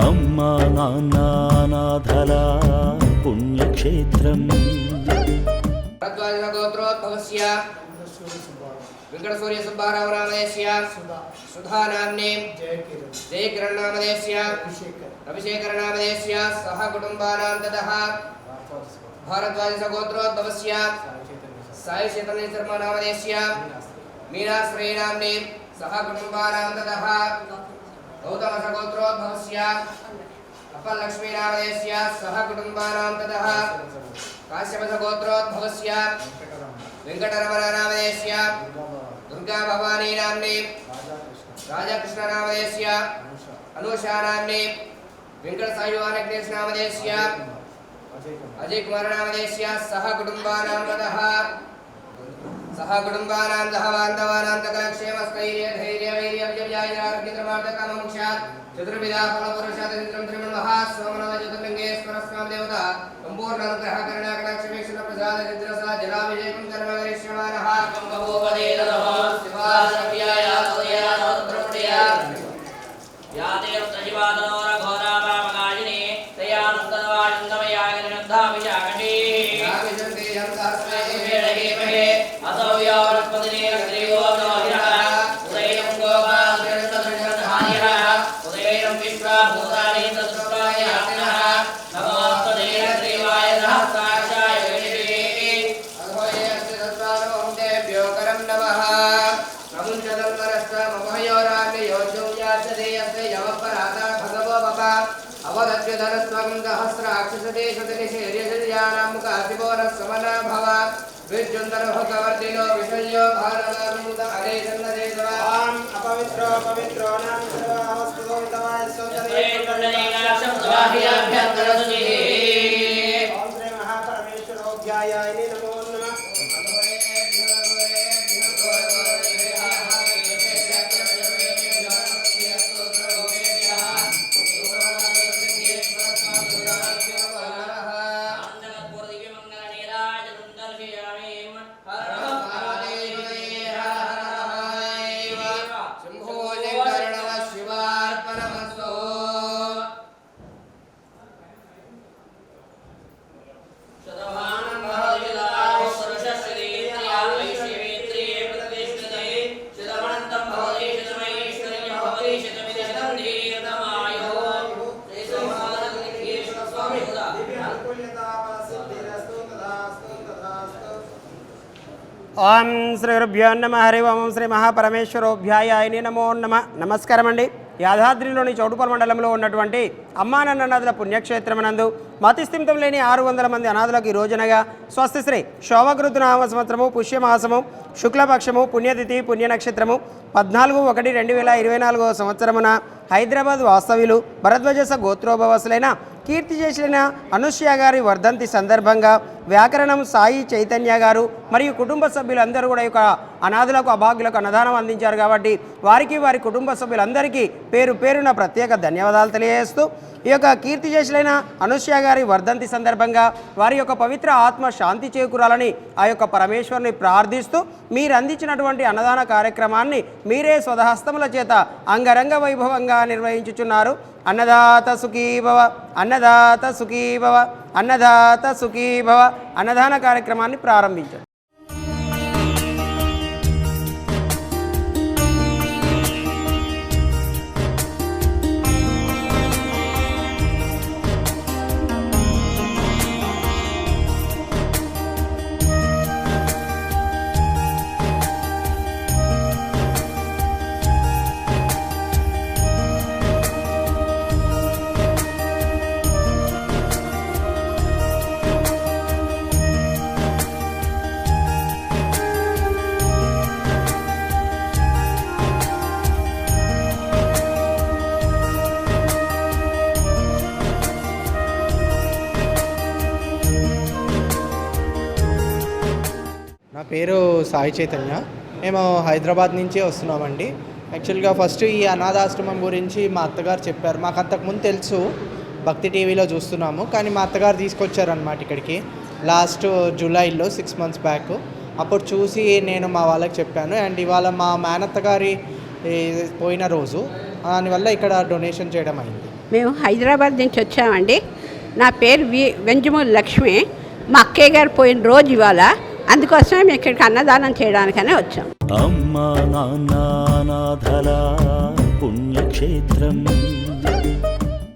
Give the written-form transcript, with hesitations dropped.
అమ్మా నాన్న అనాథల పుణ్యక్షేత్రం. గోత్రోద్భవస్య వెంకటసూర్య సుబ్బారావు నామదేశ్య సుధా నామ్నే జయకిరణ్ నామదేశ్య అభిషేకర నామదేశ్య సహ కుటుంబానాం తతః భారద్వాజ గోత్రోద్భవస్య సాయి చైతన్య శర్మ నామదేశ్య మీనాశ్రీ నామ్నే సహ కుటుంబానాం తతః గౌతమ గోత్రోద్భవస్య అప్పలక్ష్మీ నామదేశ్య సహ కుటుంబానాం తతః కాశ్యప గోత్రోద్భవస్య వెంకటరమణ నామదేశ్య దుర్గా భవానీ నామ్నే రాజకృష్ణ నామదేశ్య అనూషా నామ్నే వెంకట సాయువానగ్నేశ్ నామదేశ్య అజయ్ కుమార్ నామదేశ్య సహ కుటుంబానాం తతః సహ కుటుంబానాం సహ బాంధవానాం సకల క్షేమ స్థైర్య ధైర్య వీర్య విజయాయ చతుర్విధా ఫలపురుషాదిత్రం త్రిమణమహా సోమనవ చతుర్లింగేశ్వరస్వామి దేవత సంపూర్ణ అనుగ్రహ కరుణా కటాక్ష వీక్షణ ప్రసాద చిద్రసా జలాభిషేకం కర్మకరిష్యమానః కంభోపదే నమః శివాయ తోయా నోత్రపుడియ యాదేవ జీవాదనోర ఘోరామామగాయిని తయానందవాయందమయాగనిరుద్ధాభిషాకటి యావిజంతే యంతస్మై వేళగే మహే అసౌ యావరస్పదినే శ్రీయో నమః ఉదయం గోపాలకృష్ణధృష్ణధార్యః ఉదయం విశ్వభూతాని తత్ప్రాయ ఆత్మనః నమోస్తదే శ్రీవాయ సహస్రాక్షాయ వేణివే అద్వయస్య తత్వానోహం దేభ్యో కరం నమః అవదత్యధరస్వం సహస్రాక్షసదేశతినిషేర్యశర్యానాముఖాతిపోరస్సమనా భవ విద్యుంతరభగవర్తినో విషయ్యో భారతముద అరే సన్నదేశవాం అపవిత్రో పవిత్రో నామ సర్వావస్తుతోమితమాయ సోదరే కండనేనాశం స్వాహియాభ్యంతరసుజిహి ఓం శ్రీ మహాపరమేశ్వరోధ్యాయాయ నమో నమః. ఓం శ్రీ గురుభ్యో నమః. హరి ఓం శ్రీ మహాపరమేశ్వరోభ్యాయ నమో నమః. నమస్కారం అండి. యాదాద్రిలోని చౌటుపల్లి మండలంలో ఉన్నటువంటి అమ్మానన్ననాథుల పుణ్యక్షేత్రమనందు మతిస్థిమితం లేని 600 మంది అనాథులకు ఈ రోజునగా స్వస్తిశ్రీ శోభకృతునామ సంవత్సరము పుష్యమాసము శుక్లపక్షము పుణ్యతిథి పుణ్యనక్షత్రము 14/1/2024 సంవత్సరమున హైదరాబాద్ వాస్తవ్యులు భరద్వాజ గోత్రోభవసులైన కీర్తి చేసిన అనూష్య గారి వర్ధంతి సందర్భంగా వ్యాకరణం సాయి చైతన్య గారు మరియు కుటుంబ సభ్యులందరూ కూడా ఈ యొక్క అనాథులకు అభాగ్యులకు అన్నదానం అందించారు. కాబట్టి వారికి వారి కుటుంబ సభ్యులందరికీ పేరు పేరున ప్రత్యేక ధన్యవాదాలు తెలియజేస్తూ ఈ యొక్క కీర్తి చేసిన అనూష్య గారి వర్ధంతి సందర్భంగా వారి యొక్క పవిత్ర ఆత్మ శాంతి చేకూరాలని ఆ యొక్క పరమేశ్వరుని ప్రార్థిస్తూ మీరు అందించినటువంటి అన్నదాన కార్యక్రమాన్ని మీరే స్వహస్తముల చేత అంగరంగ వైభవంగా నిర్వహించుచున్నారు. అన్నదాత సుఖీభవ, అన్నదాత సుఖీభవ, అన్నదాత సుఖీభవ. అన్నదాన కార్యక్రమాన్ని ప్రారంభించారు. నా పేరు సాయి చైతన్య. మేము హైదరాబాద్ నుంచి వస్తున్నామండి. యాక్చువల్గా ఫస్ట్ ఈ అనాథాశ్రమం గురించి మా అత్తగారు చెప్పారు. మాకు అంతకుముందు తెలుసు, భక్తి టీవీలో చూస్తున్నాము, కానీ మా అత్తగారు తీసుకొచ్చారనమాట ఇక్కడికి లాస్ట్ జూలైలో 6 months బ్యాక్. అప్పుడు చూసి నేను మా వాళ్ళకి చెప్పాను. అండ్ ఇవాళ మా మేనత్త గారి పోయిన రోజు, దానివల్ల ఇక్కడ డొనేషన్ చేయడం అయింది. మేము హైదరాబాద్ నుంచి వచ్చామండి. నా పేరు వెంజమూరి లక్ష్మి. మా అక్కయ్య గారు పోయిన రోజు ఇవాళ, అందుకోసమే మేము ఇక్కడికి అన్నదానం చేయడానికనే వచ్చాం. అమ్మా నాన్న నాథల పుణ్యక్షేత్రం